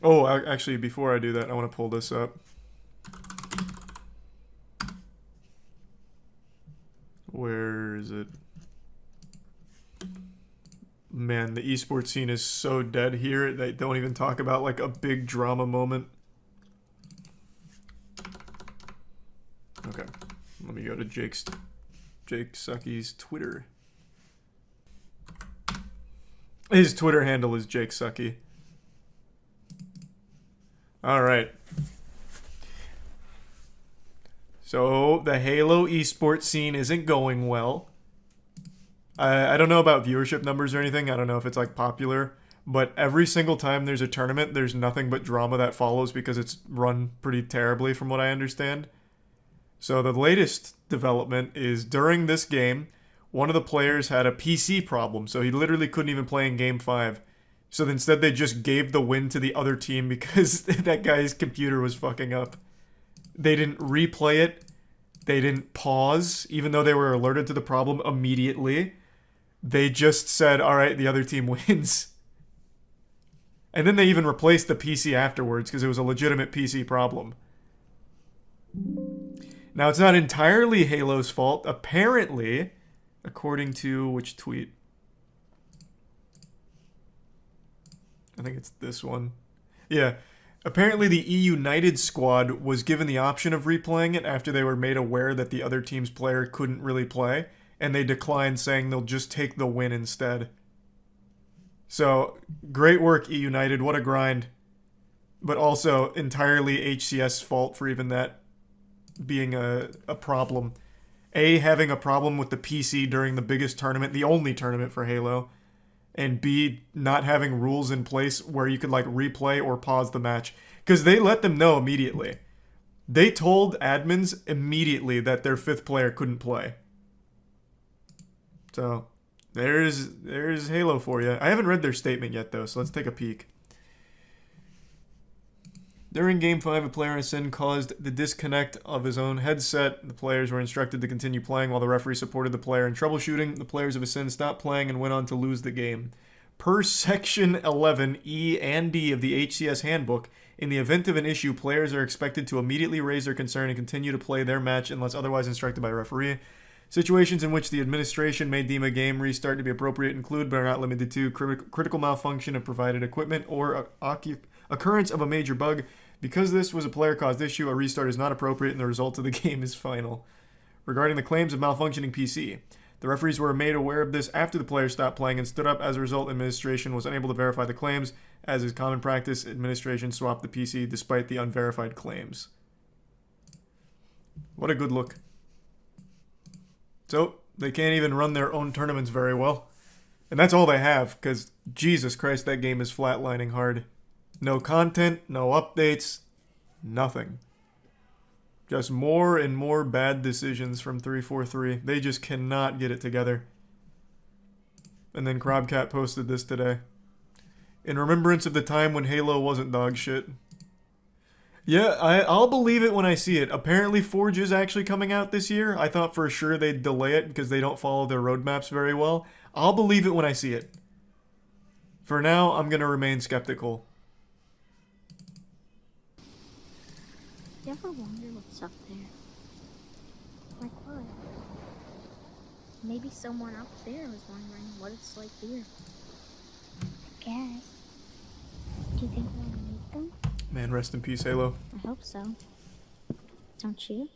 Oh, actually, before I do that, I want to pull this up. Where is it? Man, the esports scene is so dead here. They don't even talk about like a big drama moment. Okay, let me go to Jake Sucky's Twitter. His Twitter handle is Jake Sucky. All right. So the Halo esports scene isn't going well. I don't know about viewership numbers or anything. I don't know if it's like popular, but every single time there's a tournament, there's nothing but drama that follows because it's run pretty terribly from what I understand. So the latest development is during this game, one of the players had a PC problem, so he literally couldn't even play in Game 5. So instead they just gave the win to the other team because that guy's computer was fucking up. They didn't replay it. They didn't pause, even though they were alerted to the problem immediately. They just said, alright, the other team wins. And then they even replaced the PC afterwards because it was a legitimate PC problem. Now, it's not entirely Halo's fault. Apparently, according to which tweet? I think it's this one. Yeah. Apparently, the E-United squad was given the option of replaying it after they were made aware that the other team's player couldn't really play, and they declined, saying they'll just take the win instead. So, great work, E-United. What a grind. But also, entirely HCS's fault for even that being a problem. A, having a problem with the PC during the biggest tournament, the only tournament for Halo, and B, not having rules in place where you could like replay or pause the match. Because they let them know immediately. They told admins immediately that their fifth player couldn't play. So, there's Halo for you. I haven't read their statement yet though, so let's take a peek. During Game 5, a player in a sin caused the disconnect of his own headset. The players were instructed to continue playing while the referee supported the player in troubleshooting. The players of a sin stopped playing and went on to lose the game. Per Section 11, E and D of the HCS Handbook, in the event of an issue, players are expected to immediately raise their concern and continue to play their match unless otherwise instructed by a referee. Situations in which the administration may deem a game restart to be appropriate include, but are not limited to, critical malfunction of provided equipment or occurrence of a major bug. Because this was a player-caused issue, a restart is not appropriate and the result of the game is final. Regarding the claims of malfunctioning PC, the referees were made aware of this after the player stopped playing and stood up. As a result, administration was unable to verify the claims. As is common practice, administration swapped the PC despite the unverified claims. What a good look. So, they can't even run their own tournaments very well. And that's all they have, because Jesus Christ, that game is flatlining hard. No content, no updates, nothing. Just more and more bad decisions from 343. They just cannot get it together. And then Crobcat posted this today. In remembrance of the time when Halo wasn't dog shit. Yeah, I'll believe it when I see it. Apparently Forge is actually coming out this year. I thought for sure they'd delay it because they don't follow their roadmaps very well. I'll believe it when I see it. For now, I'm going to remain skeptical. You ever wonder what's up there? Like what? Maybe someone up there is wondering what it's like here. I guess. Do you think we'll meet them? Man, rest in peace, Halo. I hope so. Don't you?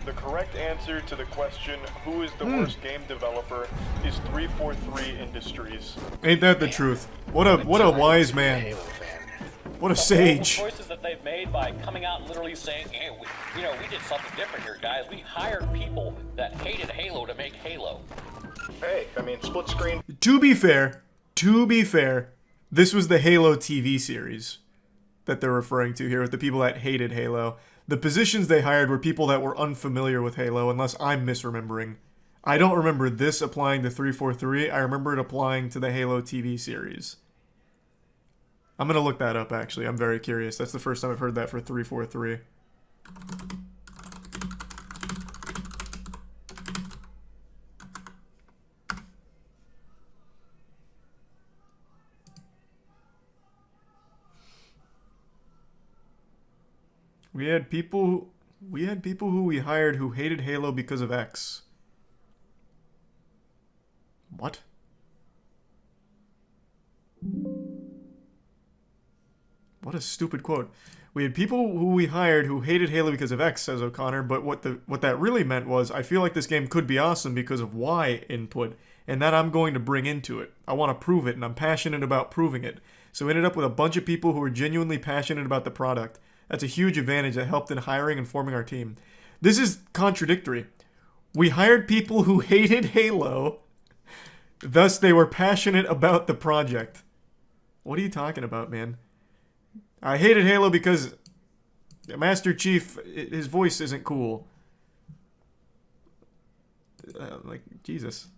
The correct answer to the question, who is the worst game developer, is 343 Industries. Ain't that the truth? What a wise man. What a sage. The choices that they've made by coming out and literally saying, hey, we did something different here, guys. We hired people that hated Halo to make Halo. Hey, I mean, split screen. To be fair, this was the Halo TV series that they're referring to here with the people that hated Halo. The positions they hired were people that were unfamiliar with Halo, unless I'm misremembering. I don't remember this applying to 343. I remember it applying to the Halo TV series. I'm going to look that up, actually. I'm very curious. That's the first time I've heard that for 343. We had people who we hired who hated Halo because of X. What? What a stupid quote. We had people who we hired who hated Halo because of X, says O'Connor, but what that really meant was, I feel like this game could be awesome because of Y input, and that I'm going to bring into it. I want to prove it, and I'm passionate about proving it. So we ended up with a bunch of people who were genuinely passionate about the product. That's a huge advantage that helped in hiring and forming our team. This is contradictory. We hired people who hated Halo, thus they were passionate about the project. What are you talking about, man? I hated Halo because Master Chief, his voice isn't cool. Like, Jesus.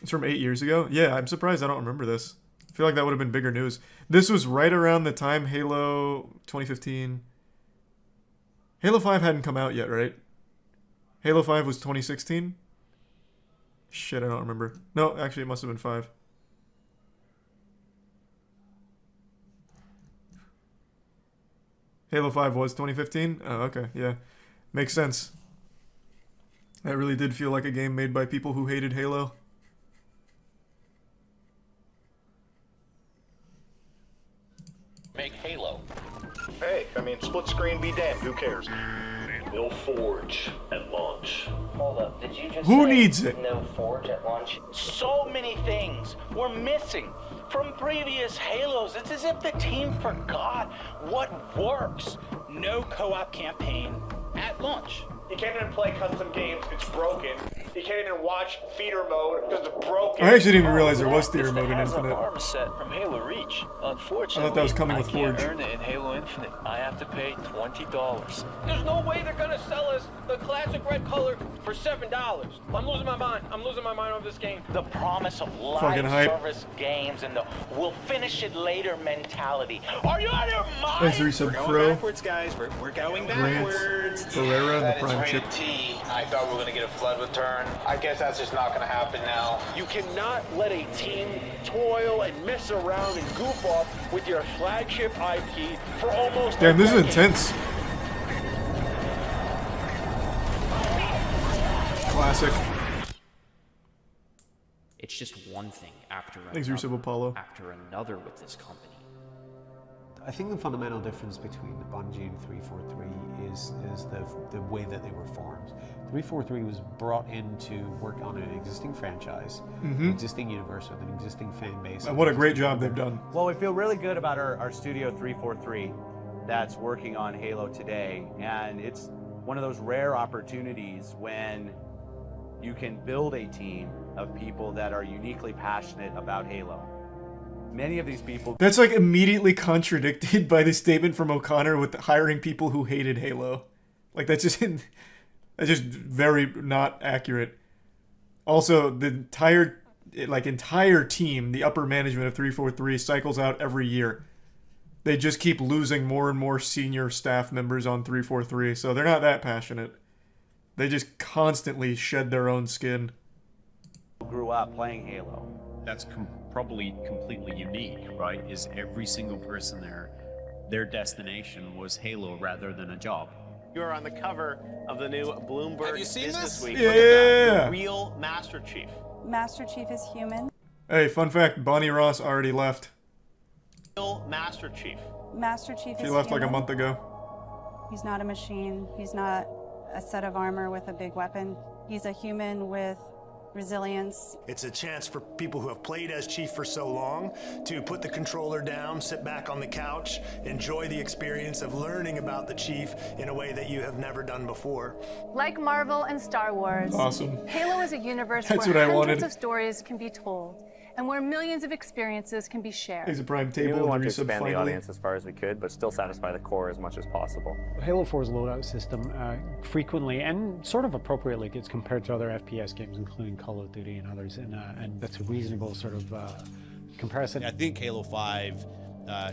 It's from 8 years ago? Yeah, I'm surprised I don't remember this. I feel like that would have been bigger news. This was right around the time Halo 2015. Halo 5 hadn't come out yet, right? Halo 5 was 2016? Shit, I don't remember. No, actually, it must have been 5. Halo 5 was 2015? Oh, okay, yeah. Makes sense. That really did feel like a game made by people who hated Halo. Make Halo. Hey, I mean, split screen be damned. Who cares? No forge at launch. Hold up, did you just Who say needs it? no forge at launch? So many things were missing from previous Halos. It's as if the team forgot what works. No co-op campaign at launch. You can't even play custom games, it's broken. You can't even watch theater mode because it's broken. I actually didn't even realize there was theater It's the mode in Hazard Infinite. armor set from Halo Reach. Unfortunately, I thought that was coming with I can't Forge. earn it in Halo Infinite. I have to pay $20. There's no way they're gonna sell us the classic red color for $7. I'm losing my mind. I'm losing my mind over this game. The promise of Fucking live hype. service games and the we'll finish it later mentality. Are you out of your mind? Thanks, Resub Pro, Backwards, guys. We're going Grant, backwards. Ferreira, and the Prime Chip. I thought we were gonna get a flood return. I guess that's just not gonna happen now. You cannot let a team toil and mess around and goof off with your flagship IP for almost. Damn, this is a decade. intense. Classic. It's just one thing after Thanks, another, Resub Apollo. after another with this company. I think the fundamental difference between Bungie and 343 is the way that they were formed. 343 was brought in to work on an existing franchise, an existing universe with an existing fan base. And what a great job they've done. Well, we feel really good about our studio 343 that's working on Halo today, and it's one of those rare opportunities when you can build a team of people that are uniquely passionate about Halo. Many of these people... That's like immediately contradicted by the statement from O'Connor with hiring people who hated Halo. Like that's just very not accurate. Also, the entire team, the upper management of 343 cycles out every year. They just keep losing more and more senior staff members on 343, so they're not that passionate. They just constantly shed their own skin. Grew up playing Halo. That's probably completely unique, right? Is every single person there, their destination was Halo rather than a job. You are on the cover of the new Bloomberg Have you seen Business this? Week. Yeah. Look at that. The real Master Chief. Master Chief is human. Hey, fun fact, Bonnie Ross already left. Real Master Chief. Master Chief is She left like human. a month ago. He's not a machine. He's not a set of armor with a big weapon. He's a human with resilience. It's a chance for people who have played as Chief for so long to put the controller down, sit back on the couch, enjoy the experience of learning about the Chief in a way that you have never done before. Like Marvel and Star Wars, Awesome. Halo is a universe That's where what I hundreds wanted. of stories can be told and where millions of experiences can be shared. There's a Prime We table. really want to Resub expand the finally. audience as far as we could, but still satisfy the core as much as possible. Halo 4's loadout system frequently and sort of appropriately gets compared to other FPS games, including Call of Duty and others, and that's a reasonable sort of comparison. I think Halo 5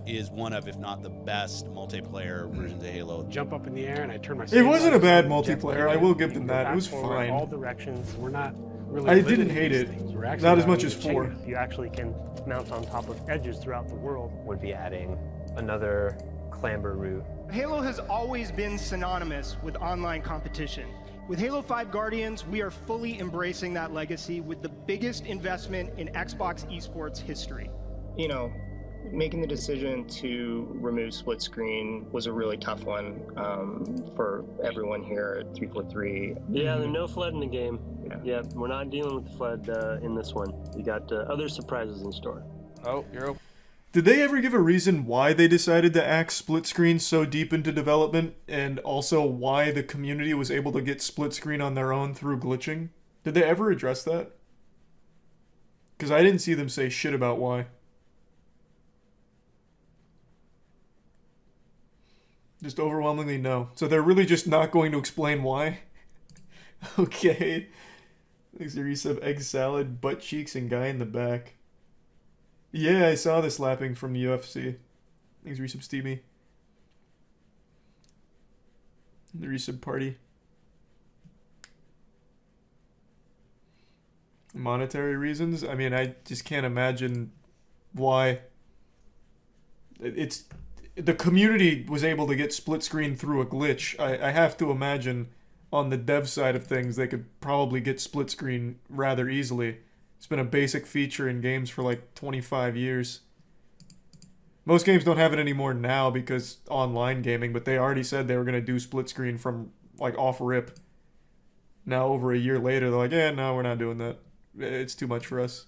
is one of, if not the best, multiplayer versions of Halo. Jump up in the air and I turn my... It wasn't a bad jet multiplayer, plane I will and give you them go that. It fast was forward fine. all directions. We're not really I didn't limited hate to it. these things. We're actually Not as much allowed as to 4. change. You actually can mount on top of edges throughout the world. Would be adding another clamber route Halo has always been synonymous with online competition. With Halo 5 Guardians, we are fully embracing that legacy with the biggest investment in Xbox esports history. You know, making the decision to remove split screen was a really tough one for everyone here at 343. Yeah, there's no flood in the game. Yeah, we're not dealing with the flood in this one. We got other surprises in store. Oh, you're open. Did they ever give a reason why they decided to axe split screen so deep into development, and also why the community was able to get split screen on their own through glitching? Did they ever address that? Because I didn't see them say shit about why. Just overwhelmingly no. So they're really just not going to explain why? Okay. Thanks, Arisa. Egg salad, butt cheeks, and guy in the back. Yeah, I saw the slapping from the UFC. Thanks, Resub Stevie. The Resub party. Monetary reasons? I mean, I just can't imagine why. It's... The community was able to get split screen through a glitch. I have to imagine on the dev side of things, they could probably get split screen rather easily. It's been a basic feature in games for like 25 years. Most games don't have it anymore now because online gaming, but they already said they were going to do split screen from like off rip. Now over a year later, they're like, yeah, no, we're not doing that. It's too much for us.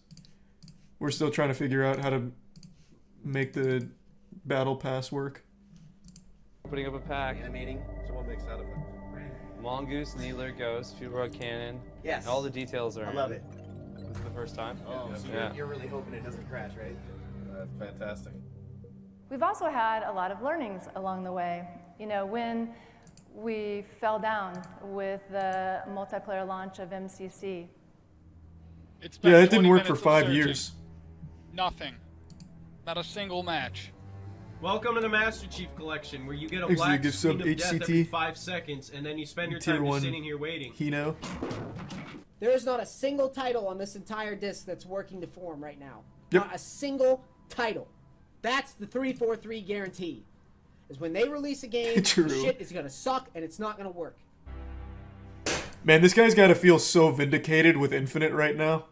We're still trying to figure out how to make the battle pass work. Putting up a pack. Animating. So what makes that effect? Mongoose, Needler, Ghost, Field Rod Cannon. Yes. All the details are I love it. This is the first time. Oh, so yeah. you're really hoping it doesn't crash, right? That's fantastic. We've also had a lot of learnings along the way. You know, when we fell down with the multiplayer launch of MCC. Yeah, it didn't work for 5 years. Nothing. Not a single match. Welcome to the Master Chief Collection, where you get a Thanks, black Lucas, screen sub of death HCT. every 5 seconds, and then you spend your Tier time just 1 sitting here waiting. Hino. There is not a single title on this entire disc that's working to form right now. Yep. Not a single title. That's the 343 guarantee. Is when they release a game, True. shit is gonna suck and it's not gonna work. Man, this guy's got to feel so vindicated with Infinite right now.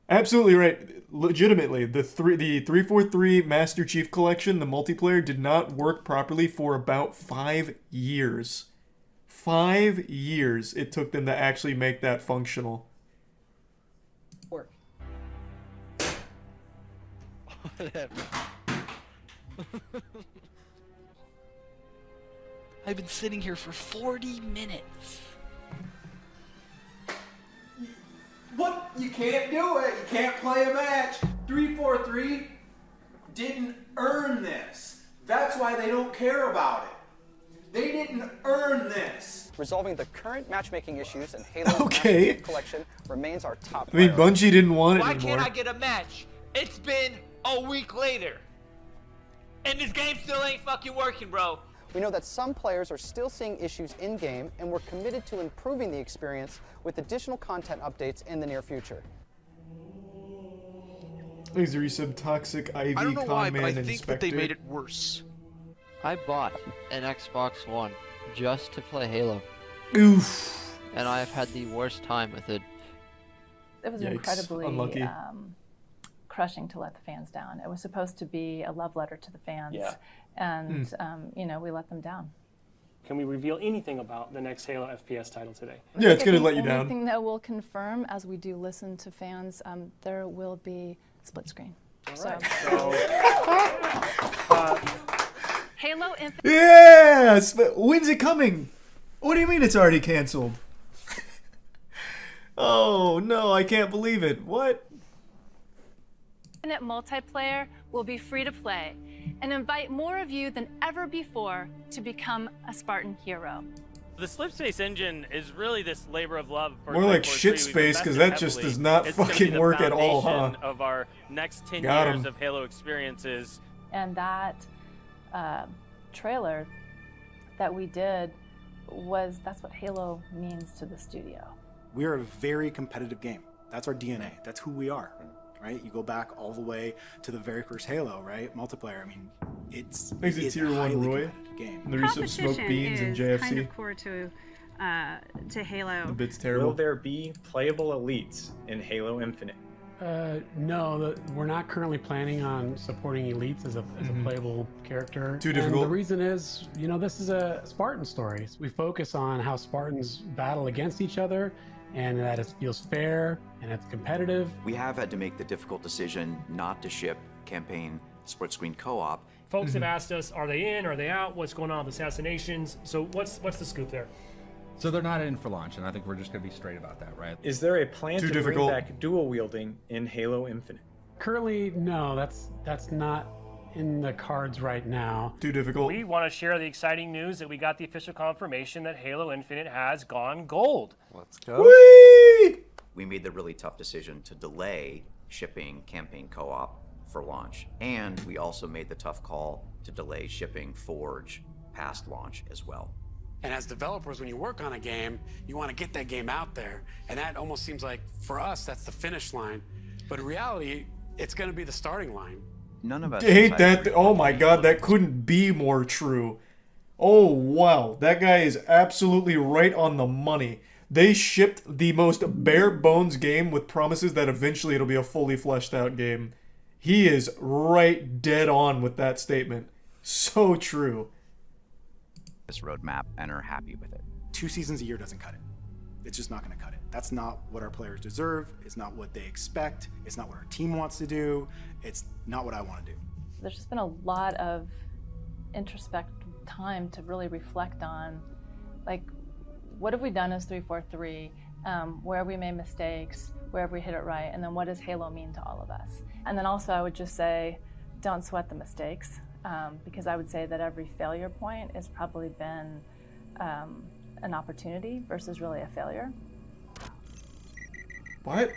Absolutely right. Legitimately, the 343 Master Chief Collection, the multiplayer, did not work properly for about 5 years. 5 years it took them to actually make that functional. Work. I've been sitting here for 40 minutes. What? You can't do it. You can't play a match. 343 didn't earn this. That's why they don't care about it. They didn't earn this. Resolving the current matchmaking issues in Halo Okay. Master Chief Collection remains our top I mean, priority. Bungie didn't want it Why anymore. can't I get a match? It's been a week later. And this game still ain't fucking working, bro. We know that some players are still seeing issues in-game, and we're committed to improving the experience with additional content updates in the near future. Thanks, Resub Toxic Ivy, I don't know why, but I Conman, think that they Inspector. made it worse. I bought an Xbox One just to play Halo. Oof. And I have had the worst time with it. It was Yikes. incredibly Unlucky. crushing to let the fans down. It was supposed to be a love letter to the fans. Yeah. And, you know, we let them down. Can we reveal anything about the next Halo FPS title today? Yeah, it's gonna let you The down. only thing that will confirm, as we do listen to fans, there will be split screen. So. Halo Infinite. Yes! But when's it coming? What do you mean it's already canceled? Oh, no, I can't believe it. What? Infinite multiplayer will be free to play and invite more of you than ever before to become a Spartan hero. The Slipspace engine is really this labor of love. For More like 343. shit We've space, 'cause invested that just heavily. does not It's gonna be fucking the work at all, foundation huh? Of our next 10 Got years 'em. of Halo experiences. And that trailer that we did that's what Halo means to the studio. We are a very competitive game. That's our DNA. That's who we are, right? You go back all the way to the very first Halo, right? Multiplayer. I mean, Makes it tier 1 Roy. Game. And the use of smoked beans and JFC. Kind of core to Halo. The bit's terrible. Will there be playable elites in Halo Infinite? No, we're not currently planning on supporting elites as a playable character. Too difficult. And the reason is, this is a Spartan story. We focus on how Spartans battle against each other, and that it feels fair and it's competitive. We have had to make the difficult decision not to ship campaign split screen co-op. Folks have asked us, are they in, are they out, what's going on with assassinations? So what's the scoop there? So they're not in for launch, and I think we're just going to be straight about that, right? Is there a plan to bring back dual wielding in Halo Infinite? Currently, no, that's not in the cards right now. Too difficult. We want to share the exciting news that we got the official confirmation that Halo Infinite has gone gold. Let's go. Whee! We made the really tough decision to delay shipping campaign co-op for launch, and we also made the tough call to delay shipping Forge past launch as well. And as developers, when you work on a game, you want to get that game out there. And that almost seems like, for us, that's the finish line. But in reality, it's going to be the starting line. None of us hate that. Oh my god, that couldn't be more true. Oh wow, that guy is absolutely right on the money. They shipped the most bare bones game with promises that eventually it'll be a fully fleshed out game. He is right dead on with that statement. So true. This roadmap and are happy with it. 2 seasons a year doesn't cut it. It's just not going to cut it. That's not what our players deserve. It's not what they expect. It's not what our team wants to do. It's not what I want to do. There's just been a lot of introspective time to really reflect on, like, what have we done as 343? Where have we made mistakes? Where have we hit it right? And then what does Halo mean to all of us? And then also I would just say, don't sweat the mistakes. Because I would say that every failure point has probably been an opportunity versus really a failure. What?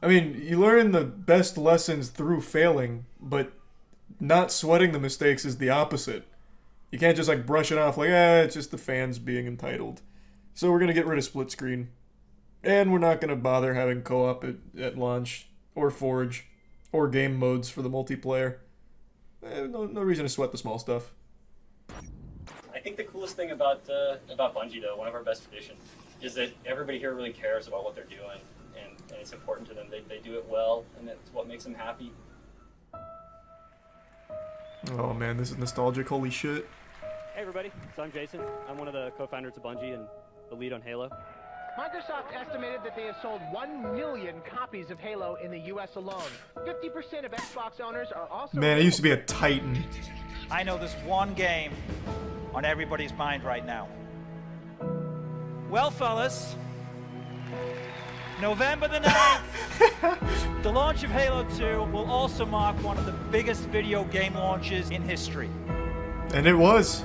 I mean, you learn the best lessons through failing, but not sweating the mistakes is the opposite. You can't just like brush it off like, it's just the fans being entitled. So we're going to get rid of split screen. And we're not going to bother having co-op at launch, or Forge, or game modes for the multiplayer. No reason to sweat the small stuff. I think the coolest thing about Bungie, though, one of our best traditions, is that everybody here really cares about what they're doing, and it's important to them. They do it well, and that's what makes them happy. Oh man, this is nostalgic. Holy shit. Hey everybody, so I'm Jason. I'm one of the co-founders of Bungie and the lead on Halo. Microsoft estimated that they have sold 1 million copies of Halo in the US alone. 50% of Xbox owners are also... Man, I used to be a titan. I know there's one game on everybody's mind right now. Well, fellas, November the 9th, the launch of Halo 2 will also mark one of the biggest video game launches in history. And it was.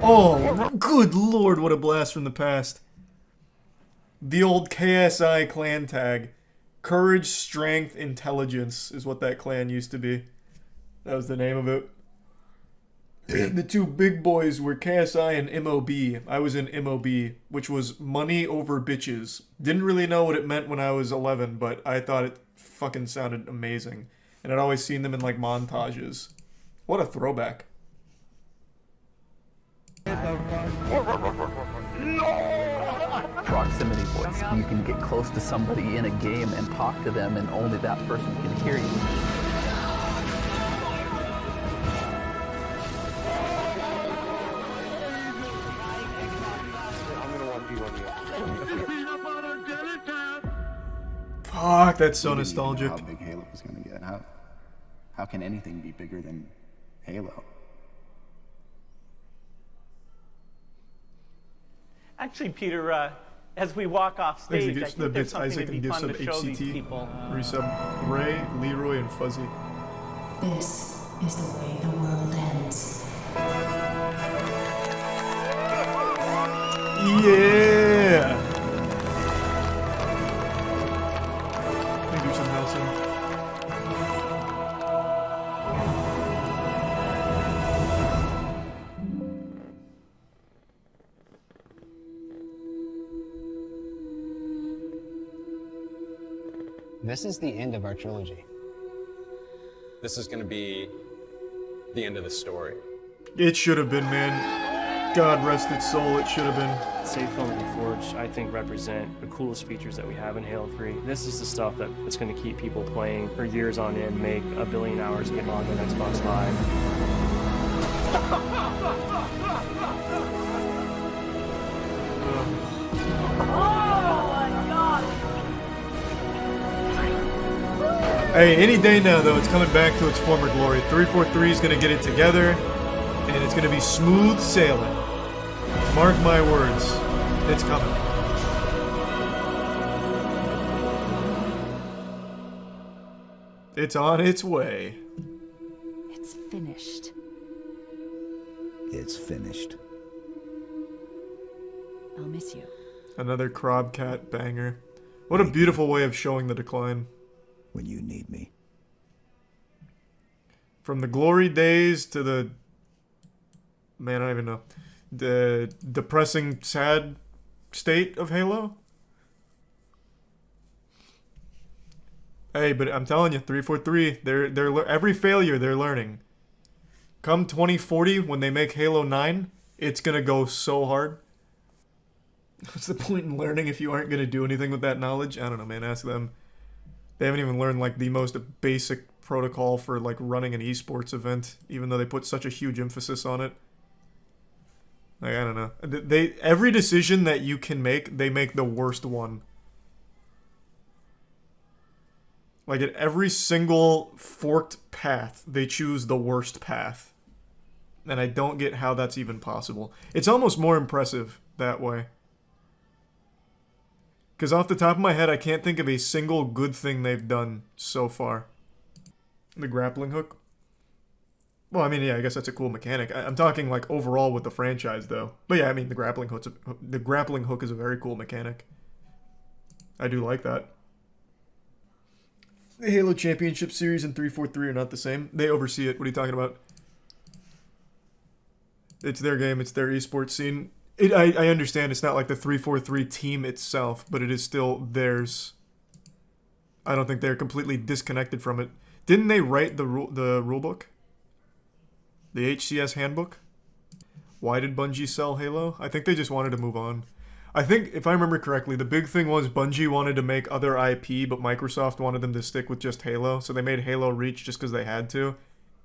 Oh, good lord, what a blast from the past. The old KSI clan tag. Courage, Strength, Intelligence is what that clan used to be. That was the name of it. The two big boys were KSI and MOB. I was in MOB, which was money over bitches. Didn't really know what it meant when I was 11, but I thought it fucking sounded amazing. And I'd always seen them in like montages. What a throwback. Proximity voice. You can get close to somebody in a game and talk to them, and only that person can hear you. Fuck, that's so nostalgic. How big Halo is gonna get? How can anything be bigger than Halo? Actually, Peter, as we walk off stage, I think there's something Isaac to and be give fun some to show these HCT. people. Resub Ray, Leroy, and Fuzzy. This is the way the world ends. Yeah! Let me do some housing. This is the end of our trilogy. This is going to be the end of the story. It should have been, man. God rest its soul, it should have been. Safe Film and Forge, I think, represent the coolest features that we have in Halo 3. This is the stuff that's going to keep people playing for years on end, make 1 billion hours and get logged on Xbox Live. Hey, any day now, though, it's coming back to its former glory. 343 is going to get it together, and it's going to be smooth sailing. Mark my words, it's coming. It's on its way. It's finished. It's finished. I'll miss you. Another Cr1tikal banger. What a beautiful way of showing the decline. When you need me. From the glory days to the... Man, I don't even know. The depressing, sad state of Halo. Hey, but I'm telling you, 343, they're every failure they're learning. Come 2040, when they make Halo 9, it's gonna go so hard. What's the point in learning if you aren't gonna do anything with that knowledge? I don't know, man. Ask them. They haven't even learned like the most basic protocol for like running an esports event, even though they put such a huge emphasis on it. Like, I don't know. Every decision that you can make, they make the worst one. Like at every single forked path, they choose the worst path. And I don't get how that's even possible. It's almost more impressive that way. Because off the top of my head, I can't think of a single good thing they've done so far. The grappling hook? Well, I mean, yeah, I guess that's a cool mechanic. I'm talking, like, overall with the franchise, though. But yeah, I mean, the grappling hook is a very cool mechanic. I do like that. The Halo Championship Series and 343 are not the same. They oversee it. What are you talking about? It's their game. It's their esports scene. I understand it's not like the 343 team itself, but it is still theirs. I don't think they're completely disconnected from it. Didn't they write the rulebook? The HCS handbook? Why did Bungie sell Halo? I think they just wanted to move on. I think, if I remember correctly, the big thing was Bungie wanted to make other IP, but Microsoft wanted them to stick with just Halo, so they made Halo Reach just because they had to,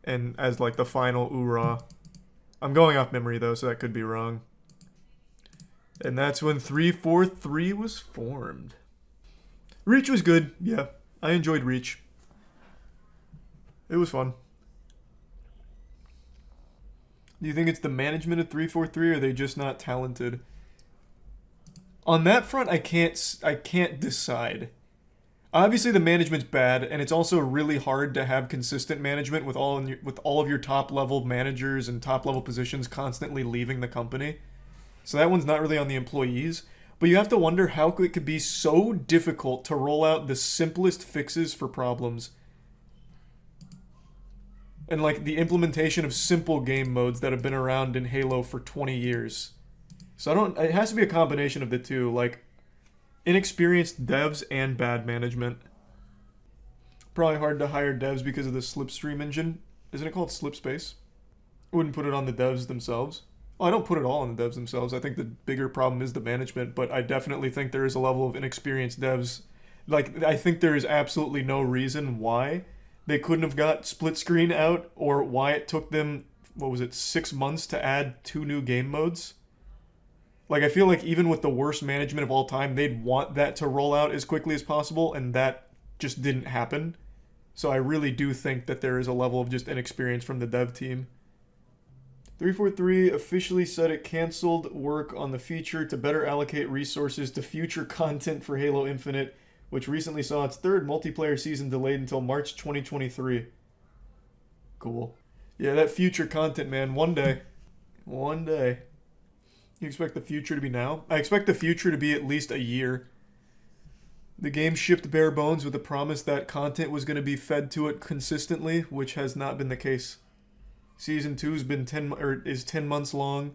and as like the final oorah. I'm going off memory though, so that could be wrong. And that's when 343 was formed. Reach was good, yeah. I enjoyed Reach. It was fun. Do you think it's the management of 343, or are they just not talented? On that front, I can't decide. Obviously, the management's bad, and it's also really hard to have consistent management with all of your top-level managers and top-level positions constantly leaving the company. So that one's not really on the employees. But you have to wonder how it could be so difficult to roll out the simplest fixes for problems. And like the implementation of simple game modes that have been around in Halo for 20 years. So it has to be a combination of the two, like inexperienced devs and bad management. Probably hard to hire devs because of the Slipstream engine. Isn't it called Slipspace? I wouldn't put it on the devs themselves. Well, I don't put it all on the devs themselves. I think the bigger problem is the management, but I definitely think there is a level of inexperienced devs. Like, I think there is absolutely no reason why they couldn't have got split screen out, or why it took them, 6 months to add 2 new game modes. Like, I feel like even with the worst management of all time, they'd want that to roll out as quickly as possible, and that just didn't happen. So I really do think that there is a level of just inexperience from the dev team. 343 officially said it canceled work on the feature to better allocate resources to future content for Halo Infinite, which recently saw its 3rd multiplayer season delayed until March 2023. Cool. Yeah, that future content, man. One day. One day. You expect the future to be now? I expect the future to be at least a year. The game shipped bare bones with the promise that content was going to be fed to it consistently, which has not been the case. Season 2 has been 10 months long.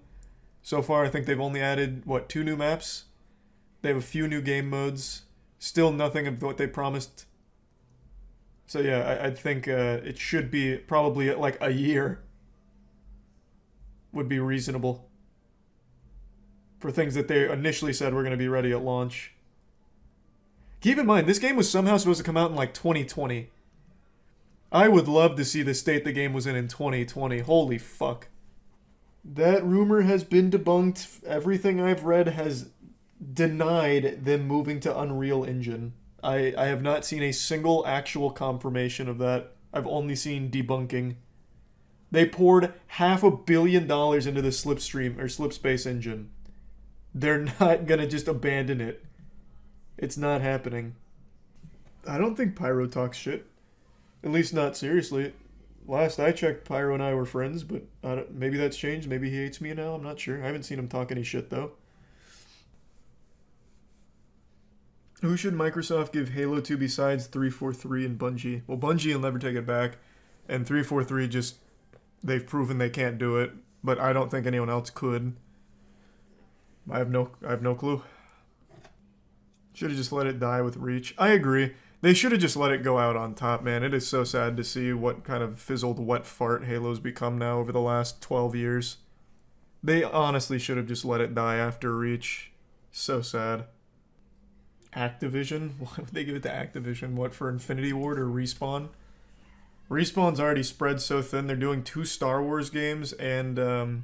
So far, I think they've only added, 2 new maps? They have a few new game modes. Still nothing of what they promised So yeah, I think it should be probably like a year would be reasonable for things that they initially said were going to be ready at launch. Keep in mind, this game was somehow supposed to come out in like 2020. I would love to see the state the game was in 2020. Holy fuck. That rumor has been debunked. Everything I've read has denied them moving to Unreal Engine. I have not seen a single actual confirmation of that. I've only seen debunking. They poured $500 million into the Slipstream or Slipspace engine. They're not gonna just abandon it. It's not happening. I don't think Pyro talks shit. At least not seriously. Last I checked, Pyro and I were friends, but maybe that's changed. Maybe he hates me now. I'm not sure. I haven't seen him talk any shit though. Who should Microsoft give Halo to besides 343 and Bungie? Well, Bungie will never take it back, and 343 just, they've proven they can't do it, but I don't think anyone else could. I have no clue. Should have just let it die with Reach. I agree. They should have just let it go out on top, man. It is so sad to see what kind of fizzled wet fart Halo's become now over the last 12 years. They honestly should have just let it die after Reach. So sad. Activision? Why would they give it to Activision? What, for Infinity Ward or Respawn? Respawn's already spread so thin. They're doing 2 Star Wars games and,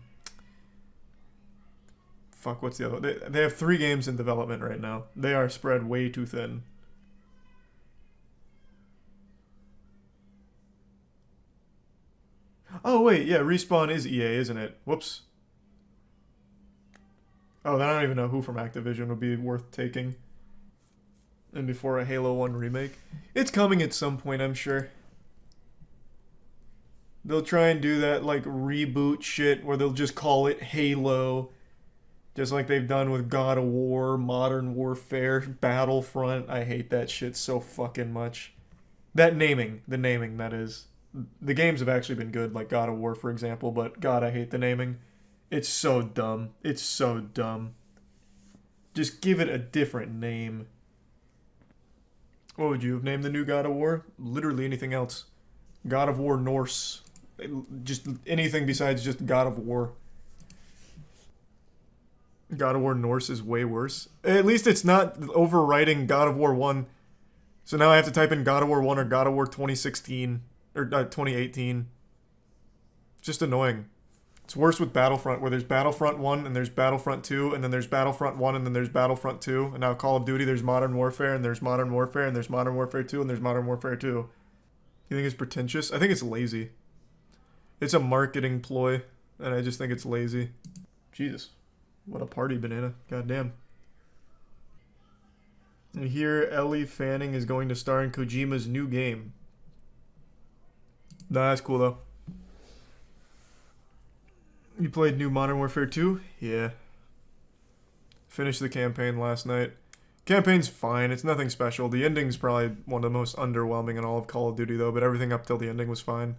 fuck, what's the other? They have 3 games in development right now. They are spread way too thin. Oh, wait, yeah, Respawn is EA, isn't it? Whoops. Oh, then I don't even know who from Activision would be worth taking. And before a Halo 1 remake. It's coming at some point, I'm sure. They'll try and do that, like, reboot shit where they'll just call it Halo. Just like they've done with God of War, Modern Warfare, Battlefront. I hate that shit so fucking much. That naming. The naming, that is. The games have actually been good, like God of War, for example, but God, I hate the naming. It's so dumb. It's so dumb. Just give it a different name. What would you have named the new God of War? Literally anything else. God of War Norse. Just anything besides just God of War. God of War Norse is way worse. At least it's not overwriting God of War 1. So now I have to type in God of War 1 or God of War 2016. Or 2018. It's just annoying. It's worse with Battlefront, where there's Battlefront 1, and there's Battlefront 2, and then there's Battlefront 1, and then there's Battlefront 2, and now Call of Duty, there's Modern Warfare, and there's Modern Warfare, and there's Modern Warfare 2, and there's Modern Warfare 2. You think it's pretentious? I think it's lazy. It's a marketing ploy, and I just think it's lazy. Jesus. What a party, banana. Goddamn. And here, Ellie Fanning is going to star in Kojima's new game. Nah, that's cool, though. You played new Modern Warfare 2? Yeah. Finished the campaign last night. Campaign's fine. It's nothing special. The ending's probably one of the most underwhelming in all of Call of Duty, though, but everything up till the ending was fine.